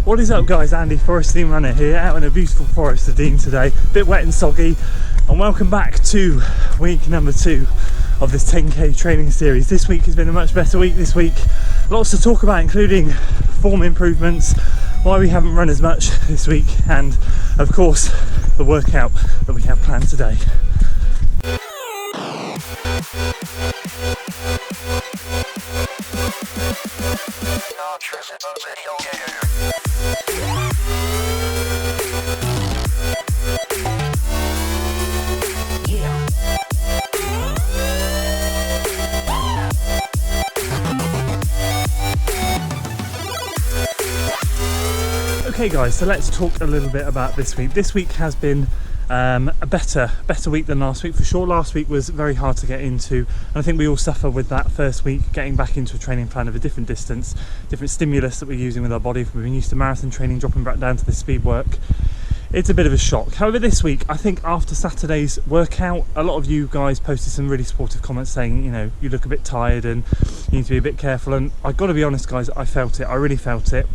What is up guys, Andy, Forest Theme Runner here, out in a beautiful Forest of Dean today, bit wet and soggy, and welcome back to week number 2 of this 10k training series. This week has been a much better week this week, lots to talk about including form improvements, why we haven't run as much this week, and of course the workout that we have planned today. Okay guys, so let's talk a little bit about this week. This week has been a better week than last week for sure. Last week was very hard to get into, and I think we all suffer with that first week, getting back into a training plan of a different distance, different stimulus that we're using with our body. We've been used to marathon training, dropping back down to the speed work. It's a bit of a shock. However, this week, I think after Saturday's workout, a lot of you guys posted some really supportive comments saying, you know, you look a bit tired and you need to be a bit careful, and I've got to be honest guys, I felt it. I really felt it.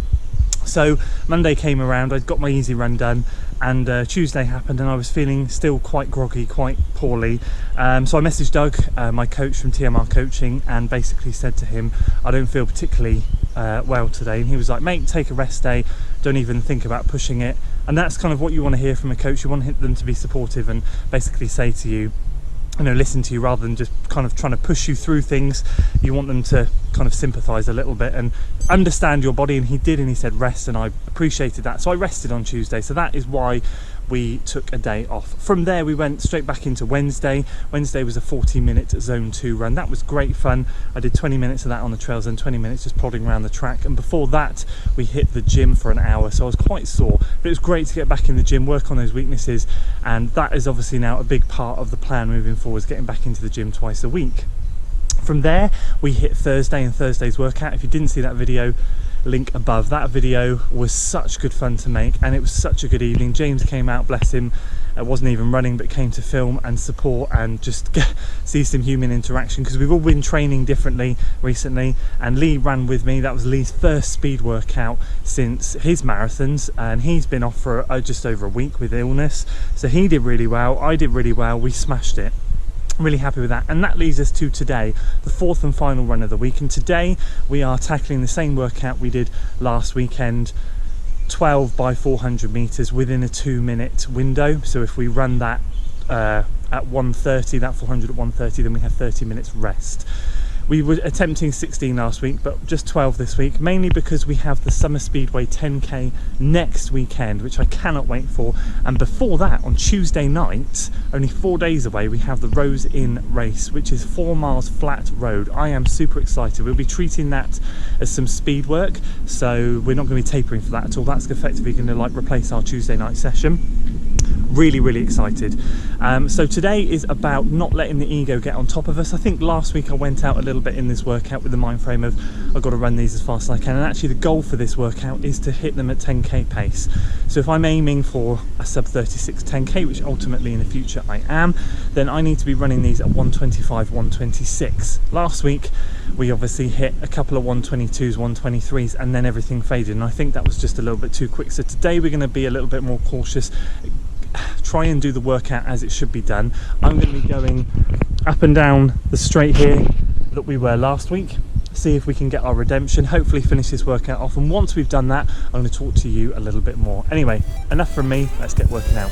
So Monday came around, I'd got my easy run done, and Tuesday happened and I was feeling still quite groggy, quite poorly. So I messaged Doug, my coach from TMR Coaching, and basically said to him, I don't feel particularly well today. And he was like, mate, take a rest day, don't even think about pushing it. And that's kind of what you want to hear from a coach. You want them to be supportive and basically say to you, you know, listen to you rather than just kind of trying to push you through things. You want them to kind of sympathize a little bit and understand your body, and he did, and he said rest, and I appreciated that. So I rested on Tuesday, so that is why we took a day off. From there we went straight back into Wednesday. Wednesday was a 40-minute zone 2 run. That was great fun. I did 20 minutes of that on the trails and 20 minutes just plodding around the track, and before that we hit the gym for an hour, so I was quite sore, but it was great to get back in the gym, work on those weaknesses, and that is obviously now a big part of the plan moving forward, is getting back into the gym twice a week. From there we hit Thursday and Thursday's workout. If you didn't see that video, link above. That video was such good fun to make, and it was such a good evening. James came out, bless him, wasn't even running but came to film and support and just see some human interaction, because we've all been training differently recently, and Lee ran with me. That was Lee's first speed workout since his marathons, and he's been off for just over a week with illness, so he did really well, I did really well, we smashed it. Really happy with that. And that leads us to today, the 4th and final run of the week, and today we are tackling the same workout we did last weekend, 12 by 400 meters within a 2-minute window. So if we run that at 1:30, that 400 at 1:30, then we have 30 minutes rest. We were attempting 16 last week, but just 12 this week, mainly because we have the Summer Speedway 10k next weekend, which I cannot wait for. And before that, on Tuesday night, only 4 days away, we have the Rose Inn race, which is 4 miles flat road. I am super excited. We'll be treating that as some speed work, so we're not going to be tapering for that at all. That's effectively going to like replace our Tuesday night session. Really excited. So today is about not letting the ego get on top of us. I think last week I went out a little bit in this workout with the mind frame of I've got to run these as fast as I can, and actually the goal for this workout is to hit them at 10k pace. So if I'm aiming for a sub 36 10k, which ultimately in the future I am, then I need to be running these at 125, 126. Last week we obviously hit a couple of 122s, 123s, and then everything faded, and I think that was just a little bit too quick. So today we're going to be a little bit more cautious, try and do the workout as it should be done. I'm going to be going up and down the straight here that we were last week, see if we can get our redemption, hopefully finish this workout off, and once we've done that I'm going to talk to you a little bit more. Anyway, enough from me, let's get working out.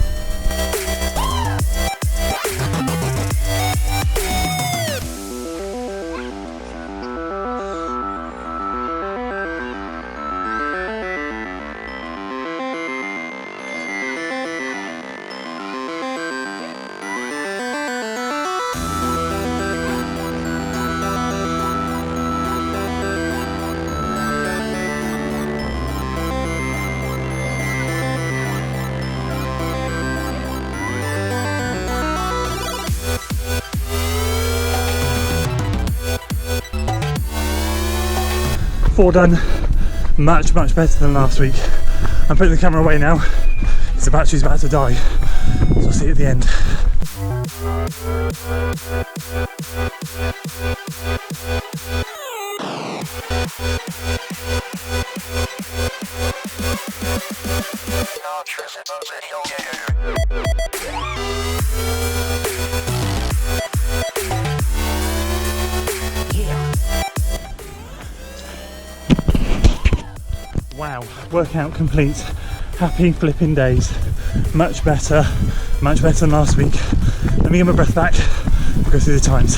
Four done, much better than last week. I'm putting the camera away now because the battery's about to die, so I'll see you at the end. Wow, workout complete. Happy flipping days. Much better than last week. Let me get my breath back. We'll go through the times.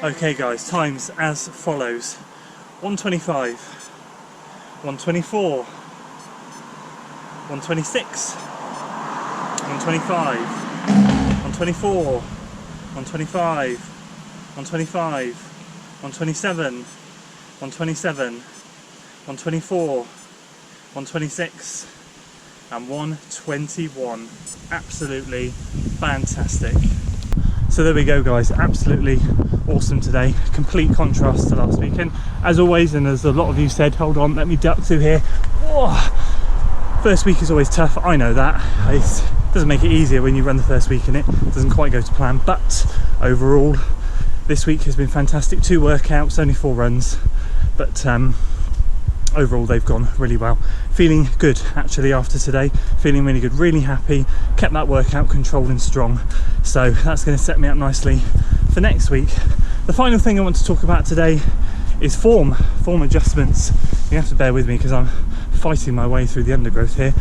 Okay guys, times as follows: 125, 124, 126, 125, 124, 125, 125, 127, 127, 124, 126 and 121. Absolutely fantastic. So there we go guys, absolutely awesome today. Complete contrast to last week, and as always, and as a lot of you said, hold on, let me duck through here. Oh, first week is always tough, I know that. It doesn't make it easier when you run the first week and it doesn't quite go to plan, but overall this week has been fantastic. 2 workouts, only 4 runs, but overall they've gone really well. Feeling good actually after today, feeling really good, really happy. Kept that workout controlled and strong, so that's going to set me up nicely for next week. The final thing I want to talk about today is form adjustments. You have to bear with me because I'm fighting my way through the undergrowth here.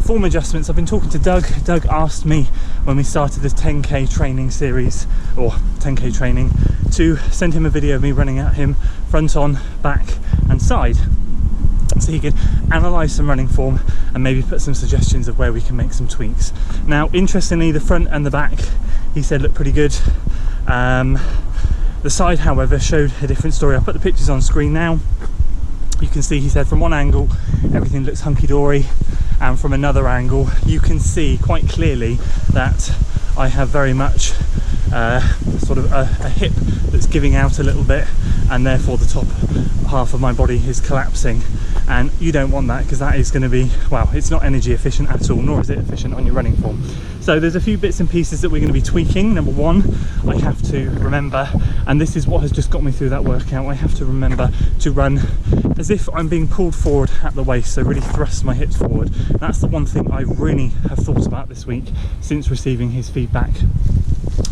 Form adjustments. I've been talking to Doug. Doug asked me when we started this 10k training series, or 10k training, to send him a video of me running at him front on, back and side, so he could analyse some running form and maybe put some suggestions of where we can make some tweaks. Now interestingly, the front and the back, he said, look pretty good. The side however showed a different story. I'll put the pictures on screen now. You can see, he said, from one angle everything looks hunky-dory, and from another angle you can see quite clearly that I have very much sort of a hip that's giving out a little bit, and therefore the top half of my body is collapsing, and you don't want that because that is going to be, well, it's not energy efficient at all, nor is it efficient on your running form. So there's a few bits and pieces that we're going to be tweaking. Number one, I have to remember, and this is what has just got me through that workout, I have to remember to run as if I'm being pulled forward at the waist, so really thrust my hips forward. That's the one thing I really have thought about this week since receiving his feedback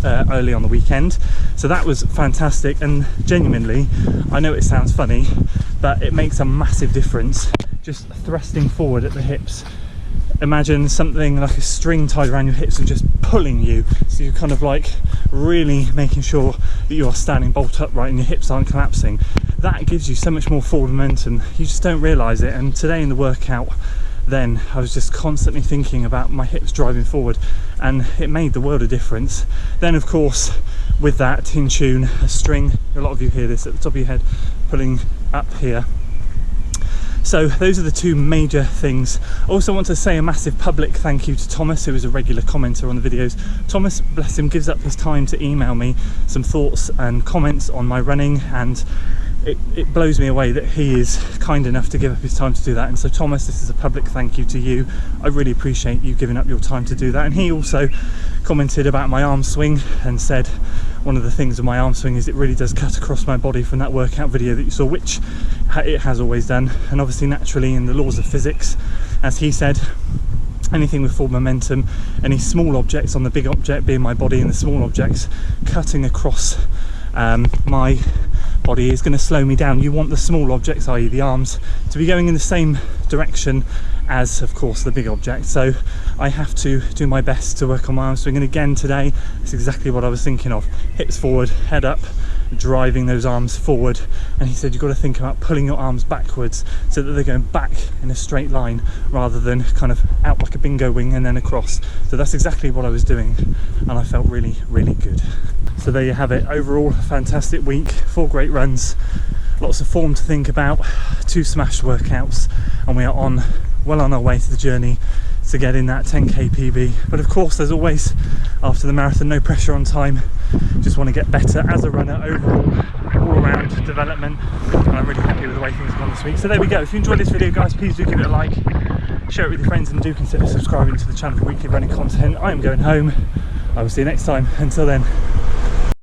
early on the weekend. So that was fantastic, and genuinely, I know it sounds funny, but it makes a massive difference just thrusting forward at the hips. Imagine something like a string tied around your hips and just pulling you, so you're kind of like really making sure that you are standing bolt upright and your hips aren't collapsing. That gives you so much more forward momentum, you just don't realise it. And today in the workout, then I was just constantly thinking about my hips driving forward, and it made the world of difference. Then of course, with that in tune, a string, a lot of you hear this at the top of your head, pulling up here. So those are the 2 major things. I also want to say a massive public thank you to Thomas, who is a regular commenter on the videos. Thomas, bless him, gives up his time to email me some thoughts and comments on my running, and it blows me away that he is kind enough to give up his time to do that. And so Thomas, this is a public thank you to you. I really appreciate you giving up your time to do that. And he also commented about my arm swing and said one of the things with my arm swing is it really does cut across my body from that workout video that you saw, which it has always done. And obviously naturally in the laws of physics, as he said, anything with full momentum, any small objects on the big object being my body and the small objects cutting across my body is going to slow me down. You want the small objects, i.e. the arms, to be going in the same direction as of course the big object. So I have to do my best to work on my arm swing, and again today it's exactly what I was thinking of. Hips forward, head up, driving those arms forward. And he said you've got to think about pulling your arms backwards so that they're going back in a straight line rather than kind of out like a bingo wing and then across. So that's exactly what I was doing, and I felt really, really good. So there you have it. Overall, fantastic week, 4 great runs, lots of form to think about, 2 smashed workouts, and we are well on our way to the journey to get in that 10k PB. But of course, there's always, after the marathon, no pressure on time. Just want to get better as a runner overall. all around development, and I'm really happy with the way things have gone this week. So there we go. If you enjoyed this video, guys, please do give it a like, share it with your friends, and do consider subscribing to the channel for weekly running content. I am going home. I will see you next time. Until then,